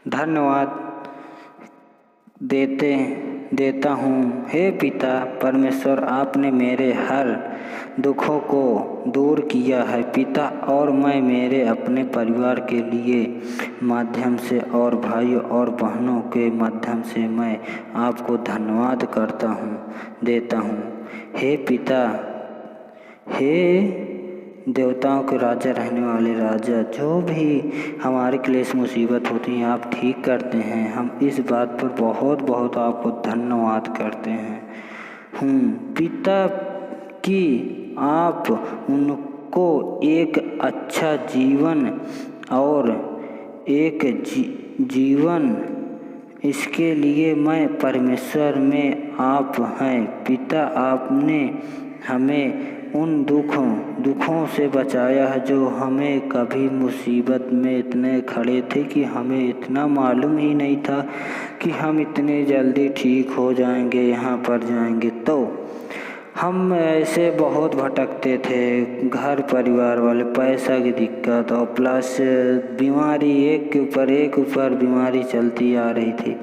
धन्यवाद देता हूँ। हे पिता परमेश्वर, आपने मेरे हर दुखों को दूर किया है पिता, और मैं मेरे अपने परिवार के लिए माध्यम से और भाइयों और बहनों के माध्यम से मैं आपको धन्यवाद देता हूँ। हे पिता, हे देवताओं के राजा, रहने वाले राजा, जो भी हमारे क्लेश मुसीबत होती हैं आप ठीक करते हैं। हम इस बात पर बहुत बहुत आपको धन्यवाद करते हैं पिता कि आप उनको एक अच्छा जीवन और एक जीवन, इसके लिए मैं परमेश्वर में आप हैं पिता। आपने हमें उन दुखों से बचाया है जो हमें कभी मुसीबत में इतने खड़े थे कि हमें इतना मालूम ही नहीं था कि हम इतने जल्दी ठीक हो जाएंगे, यहाँ पर जाएंगे। तो हम ऐसे बहुत भटकते थे, घर परिवार वाले, पैसा की दिक्कत और प्लस बीमारी, एक के ऊपर बीमारी चलती आ रही थी।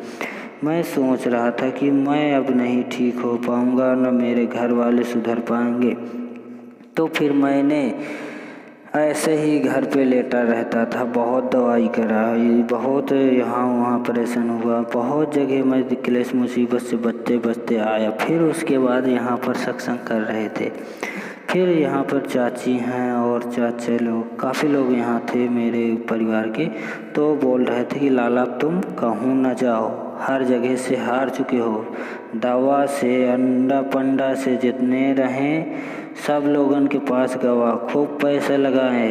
मैं सोच रहा था कि मैं अब नहीं ठीक हो पाऊँगा, न मेरे घर वाले सुधर पाएंगे। तो फिर मैंने ऐसे ही घर पे लेटा रहता था, बहुत दवाई कराई, बहुत यहाँ वहाँ परेशान हुआ, बहुत जगह मैं क्लेश मुसीबत से बचते आया। फिर उसके बाद यहाँ पर सत्संग कर रहे थे। फिर यहाँ पर चाची हैं और चाचे लोग, काफ़ी लोग यहाँ थे मेरे परिवार के, तो बोल रहे थे कि लाला तुम कहूँ न जाओ, हर जगह से हार चुके हो, दवा से अंडा पंडा से जितने रहें सब लोगन के पास गवा, खूब पैसा लगाए,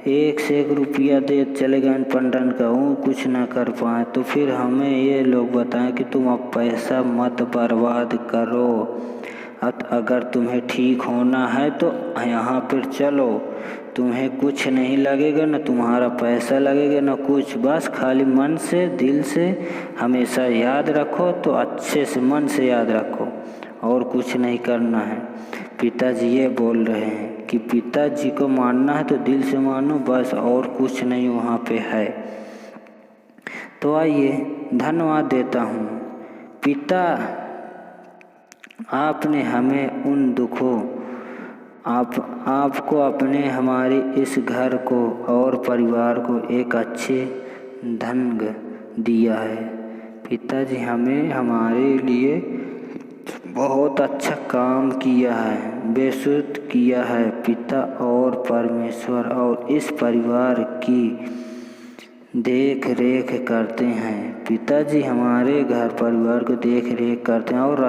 एक से एक रुपया दे चले गए पंडन का, वो कुछ ना कर पाए। तो फिर हमें ये लोग बताएं कि तुम अब पैसा मत बर्बाद करो, अगर तुम्हें ठीक होना है तो यहाँ पर चलो, तुम्हें कुछ नहीं लगेगा, न तुम्हारा पैसा लगेगा न कुछ, बस खाली मन से दिल से हमेशा याद रखो, तो अच्छे से मन से याद रखो और कुछ नहीं करना है। पिताजी ये बोल रहे हैं कि पिताजी को मानना है तो दिल से मानो बस, और कुछ नहीं वहाँ पे है। तो आइए धन्यवाद देता हूँ पिता, आपने हमें उन दुखों, आपको अपने हमारे इस घर को और परिवार को एक अच्छे ढंग दिया है। पिताजी हमें हमारे लिए बहुत अच्छा काम किया है, बेसुध किया है पिता, और परमेश्वर और इस परिवार की देख रेख करते हैं। पिताजी हमारे घर परिवार को देख रेख करते हैं और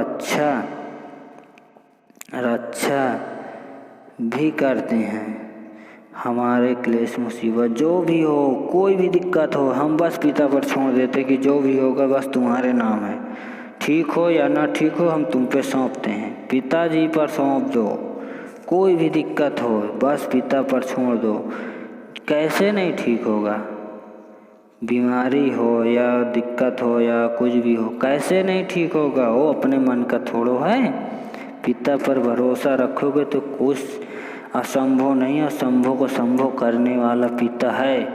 रक्षा भी करते हैं। हमारे क्लेश मुसीबत जो भी हो, कोई भी दिक्कत हो, हम बस पिता पर छोड़ देते कि जो भी होगा बस तुम्हारे नाम है, ठीक हो या ना ठीक हो हम तुम पे सौंपते हैं, पिताजी पर सौंप दो। कोई भी दिक्कत हो बस पिता पर छोड़ दो। कैसे नहीं ठीक होगा, बीमारी हो या दिक्कत हो या कुछ भी हो, कैसे नहीं ठीक होगा, वो अपने मन का थोड़ो है। पिता पर भरोसा रखोगे तो कुछ असंभव नहीं, असंभव को संभव करने वाला पिता है।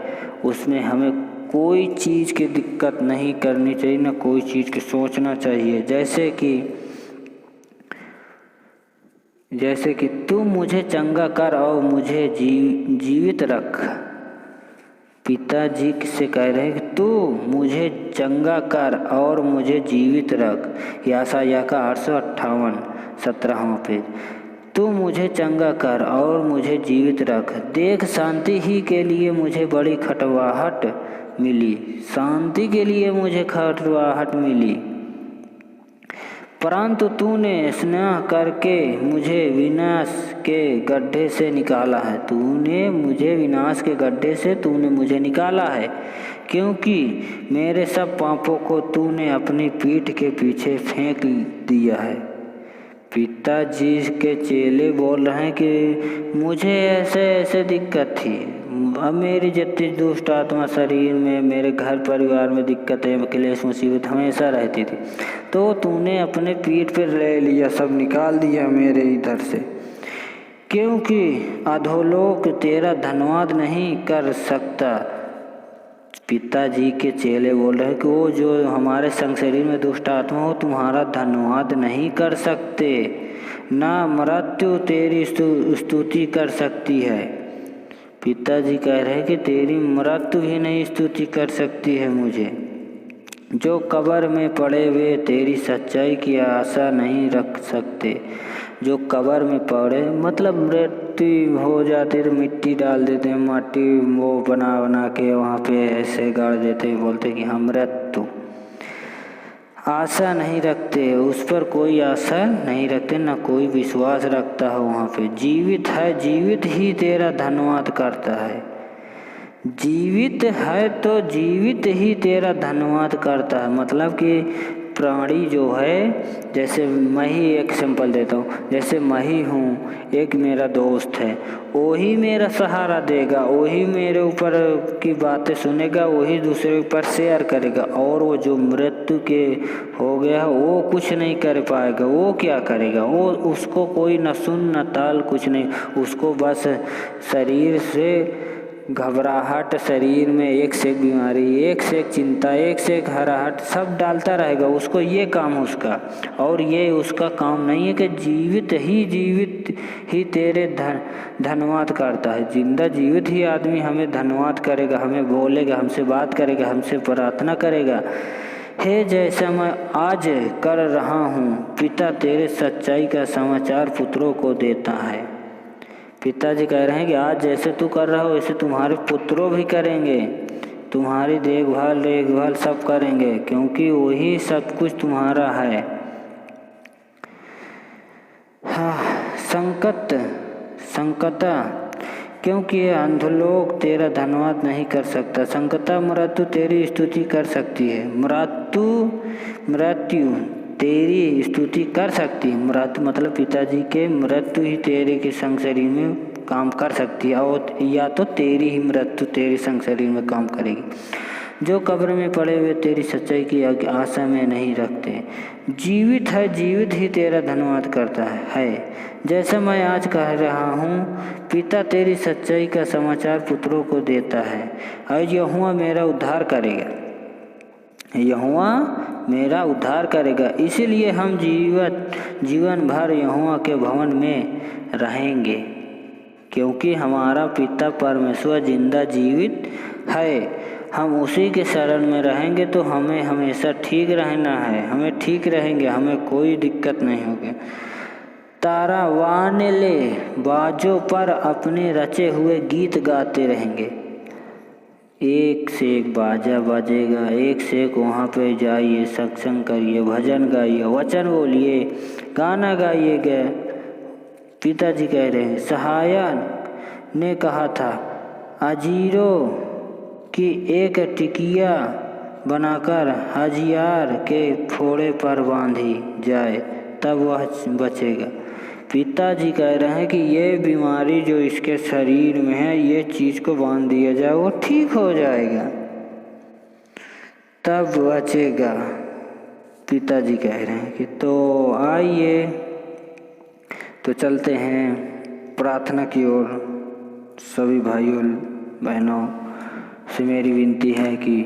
उसमें हमें कोई चीज़ की दिक्कत नहीं करनी चाहिए, ना कोई चीज़ की सोचना चाहिए। जैसे कि तू मुझे चंगा कर और मुझे जीवित रख। पिताजी से कह रहे हैं कि तू मुझे चंगा कर और मुझे जीवित रख। यशायाह का 858 17वां पेज। तू मुझे चंगा कर और मुझे जीवित रख। देख शांति ही के लिए मुझे बड़ी खटवाहट मिली, शांति के लिए मुझे खटवाहट मिली, परंतु तूने स्नेह करके मुझे विनाश के गड्ढे से निकाला है। तूने मुझे विनाश के गड्ढे से तूने मुझे निकाला है, क्योंकि मेरे सब पापों को तूने अपनी पीठ के पीछे फेंक दिया है। पिताजी के चेले बोल रहे हैं कि मुझे ऐसे दिक्कत थी, अब मेरी जितनी दुष्ट आत्मा शरीर में, मेरे घर परिवार में दिक्कतें, क्लेश मुसीबत हमेशा रहती थी, तो तूने अपने पीठ पर ले लिया, सब निकाल दिया मेरे इधर से, क्योंकि अधोलोक तेरा धन्यवाद नहीं कर सकता। पिताजी के चेले बोल रहे हैं कि वो जो हमारे संग शरीर में दुष्ट आत्मा हो तुम्हारा धन्यवाद नहीं कर सकते, ना मृत्यु तेरी स्तुति कर सकती है। पिताजी कह रहे हैं कि तेरी मृत्यु भी नहीं स्तुति कर सकती है मुझे। जो कब्र में पड़े हुए तेरी सच्चाई की आशा नहीं रख सकते। जो कब्र में पड़े मतलब मृत्यु हो जाती तो मिट्टी डाल देते हैं, माटी वो बना बना के वहाँ पे ऐसे गाड़ देते हैं, बोलते कि हम मृत्यु आशा नहीं रखते, उस पर कोई आशा नहीं रखते, ना कोई विश्वास रखता है वहाँ पे। जीवित है, जीवित ही तेरा धन्यवाद करता है। जीवित है तो जीवित ही तेरा धन्यवाद करता है। मतलब कि प्राणी जो है, जैसे मैं ही एक सिंपल देता हूँ, जैसे मैं ही हूँ, एक मेरा दोस्त है, वही मेरा सहारा देगा, वही मेरे ऊपर की बातें सुनेगा, वही दूसरे ऊपर शेयर करेगा। और वो जो मृत्यु के हो गया वो कुछ नहीं कर पाएगा। वो क्या करेगा? वो उसको कोई न सुन न ताल कुछ नहीं, उसको बस शरीर से घबराहट, शरीर में एक से एक बीमारी, एक से एक चिंता, एक से एक हराहट सब डालता रहेगा। उसको ये काम उसका, और ये उसका काम नहीं है कि जीवित ही तेरे धन्यवाद करता है। जिंदा जीवित ही आदमी हमें धन्यवाद करेगा, हमें बोलेगा, हमसे बात करेगा, हमसे प्रार्थना करेगा। हे जैसा मैं आज कर रहा हूँ, पिता तेरे सच्चाई का समाचार पुत्रों को देता है। पिताजी कह रहे हैं कि आज जैसे तू कर रहा हो वैसे तुम्हारे पुत्रों भी करेंगे, तुम्हारी देखभाल सब करेंगे, क्योंकि वही सब कुछ तुम्हारा है। हाँ, संकटा क्योंकि ये अंधलोक तेरा धन्यवाद नहीं कर सकता। संकटा मृत्यु तेरी स्तुति कर सकती है। मृत्यु तेरी स्तुति कर सकती है। मृत्यु मतलब पिताजी के मृत्यु ही तेरे के संग शरीर में काम कर सकती है, और या तो तेरी ही मृत्यु तेरे संग शरीर में काम करेगी। जो कब्र में पड़े हुए तेरी सच्चाई की आशा में नहीं रखते। जीवित है, जीवित ही तेरा धन्यवाद करता है। जैसा मैं आज कह रहा हूँ, पिता तेरी सच्चाई का समाचार पुत्रों को देता है, और यहोवा मेरा उद्धार करेगा। यहोवा मेरा उद्धार करेगा, इसीलिए हम जीवन भर यहोवा के भवन में रहेंगे, क्योंकि हमारा पिता परमेश्वर जिंदा जीवित है। हम उसी के शरण में रहेंगे तो हमें हमेशा ठीक रहना है, हमें ठीक रहेंगे, हमें कोई दिक्कत नहीं होगी। तारा वानले बाजों पर अपने रचे हुए गीत गाते रहेंगे। एक से एक बाजा बजेगा, एक से एक वहाँ पे जाइए, सत्संग करिए, भजन गाइए, वचन बोलिए, गाना गाइएगा। पिताजी कह रहे हैं, सहायक ने कहा था अजीरों की एक टिकिया बनाकर हजियार के फोड़े पर बांधी जाए तब वह बचेगा। पिताजी कह रहे हैं कि ये बीमारी जो इसके शरीर में है, ये चीज़ को बांध दिया जाए, वो ठीक हो जाएगा, तब बचेगा। पिताजी कह रहे हैं कि तो आइए, तो चलते हैं प्रार्थना की ओर। सभी भाइयों बहनों से मेरी विनती है कि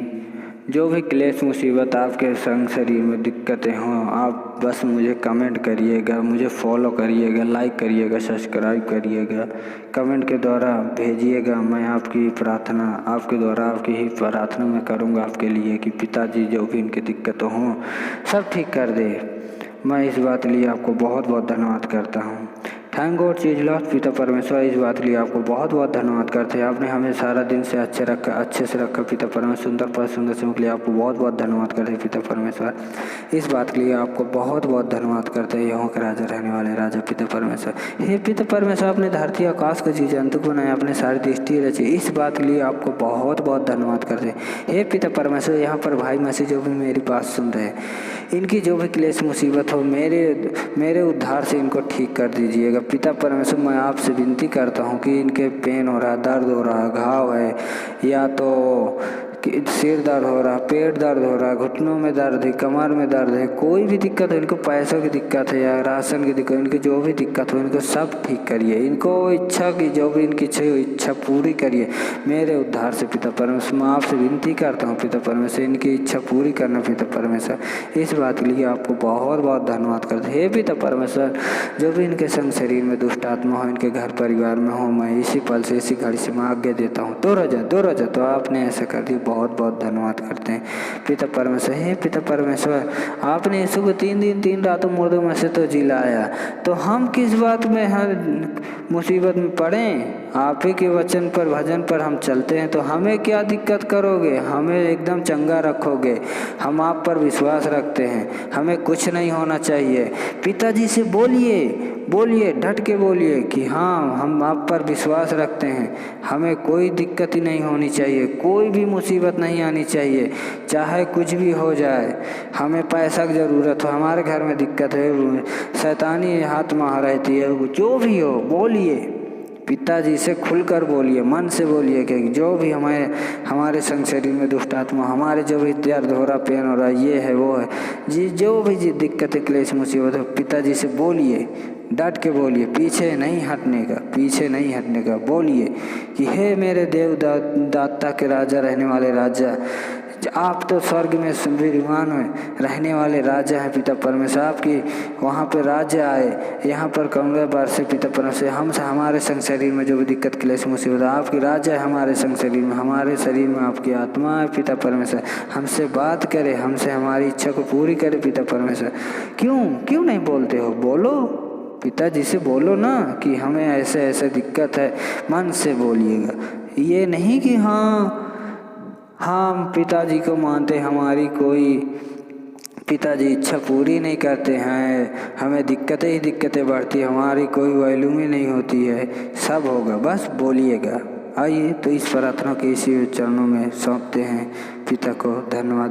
जो भी क्लेश मुसीबत आपके संग शरीर में दिक्कतें हों, आप बस मुझे कमेंट करिएगा, मुझे फॉलो करिएगा, लाइक करिएगा, सब्सक्राइब करिएगा, कमेंट के द्वारा भेजिएगा। मैं आपकी प्रार्थना आपके द्वारा आपकी ही प्रार्थना मैं करूँगा आपके लिए कि पिताजी जो भी इनकी दिक्कतें हों सब ठीक कर दे। मैं इस बात लिए आपको बहुत बहुत धन्यवाद करता हूँ। थैंक गॉड चीज लॉर्ड, पिता परमेश्वर, इस बात के लिए आपको बहुत बहुत धन्यवाद करते हैं। आपने हमें सारा दिन से अच्छे से रखा पिता परमेश्वर। सुंदर समय के लिए आपको बहुत बहुत धन्यवाद करते हैं पिता परमेश्वर। इस बात के लिए आपको बहुत बहुत धन्यवाद करते हैं। यहाँ के राजा रहने वाले राजा पिता परमेश्वर। हे पिता परमेश्वर, आपने धरती आकाश को जीव जंतु बनाया, अपने सारी दृष्टि रची, इस बात के लिए आपको बहुत बहुत धन्यवाद करते हैं। हे पिता परमेश्वर, यहाँ पर भाई मसीह जो भी मेरी बात सुन रहे हैं, इनकी जो भी क्लेश मुसीबत हो मेरे उद्धार से इनको ठीक कर दीजिएगा। पिता परमेश्वर, मैं आपसे विनती करता हूँ कि इनके पेन हो रहा है, दर्द हो रहा है, घाव है, या तो कि सिर दर्द हो रहा, पेट दर्द हो रहा, घुटनों में दर्द है, कमर में दर्द है, कोई भी दिक्कत है, इनको पैसों की दिक्कत है या राशन की दिक्कत, इनकी जो भी दिक्कत हो इनको सब ठीक करिए। इनको इच्छा की जो भी इनकी इच्छा पूरी करिए मेरे उद्धार से पिता परमेश्वर। मैं आपसे विनती करता हूँ पिता परमेश्वर, इनकी इच्छा पूरी करना पिता परमेश्वर। इस बात के लिए आपको बहुत बहुत धन्यवाद करते हैं हे पिता परमेश्वर। जो भी इनके संग शरीर में दुष्ट आत्मा हो, इनके घर परिवार में हो, मैं इसी पल से इसी घड़ी से मैं आज्ञा देता हूँ, दूर हो जा। तो आपने ऐसा कर दिया, बहुत बहुत धन्यवाद करते हैं पिता परमेश्वर। हे पिता परमेश्वर, आपने यीशु को 3 दिन 3 रातों मुर्दों में से तो जिलाया, तो हम किस बात में हर मुसीबत में पड़ें? आप ही के वचन पर भजन पर हम चलते हैं, तो हमें क्या दिक्कत करोगे? हमें एकदम चंगा रखोगे। हम आप पर विश्वास रखते हैं, हमें कुछ नहीं होना चाहिए। पिताजी से बोलिए, डट के बोलिए कि हाँ हम आप पर विश्वास रखते हैं, हमें कोई दिक्कत ही नहीं होनी चाहिए, कोई भी मुसीबत नहीं आनी चाहिए, चाहे कुछ भी हो जाए। हमें पैसा की ज़रूरत हो, हमारे घर में दिक्कत है, शैतानी हाथ में रहती है, जो भी हो बोलिए, पिताजी से खुलकर बोलिए, मन से बोलिए कि जो भी हमारे संग शरीर में दुष्ट आत्मा, हमारे जो भी दर्द हो रहा, पेन हो रहा, ये है वो है जी, जो भी जी दिक्कत क्लेश मुसीबत हो, पिताजी से बोलिए, डट के बोलिए, पीछे नहीं हटने का बोलिए कि हे मेरे देव दाता के राजा, रहने वाले राजा, आप तो स्वर्ग में विराजमान में रहने वाले राजा हैं पिता परमेश्वर। आपकी वहाँ पे राज्य आए, यहाँ पर कमरे बार से पिता परमेश्वर हमारे संग शरीर में जो भी दिक्कत क्लेश मुसीबत, आपकी राज्य है हमारे संग शरीर में, हमारे शरीर में आपकी आत्मा है पिता परमेश्वर। हमसे बात करे, हमसे हमारी इच्छा को पूरी करे पिता परमेश्वर। क्यों नहीं बोलते हो? बोलो, पिताजी से बोलो ना कि हमें ऐसे दिक्कत है, मन से बोलिएगा। ये नहीं कि हाँ हम पिताजी को मानते, हमारी कोई पिताजी इच्छा पूरी नहीं करते हैं, हमें दिक्कतें बढ़ती, हमारी कोई वैल्यू ही नहीं होती है। सब होगा, बस बोलिएगा। आइए तो इस प्रार्थना के इसी चरणों में सौंपते हैं पिता को। धन्यवाद।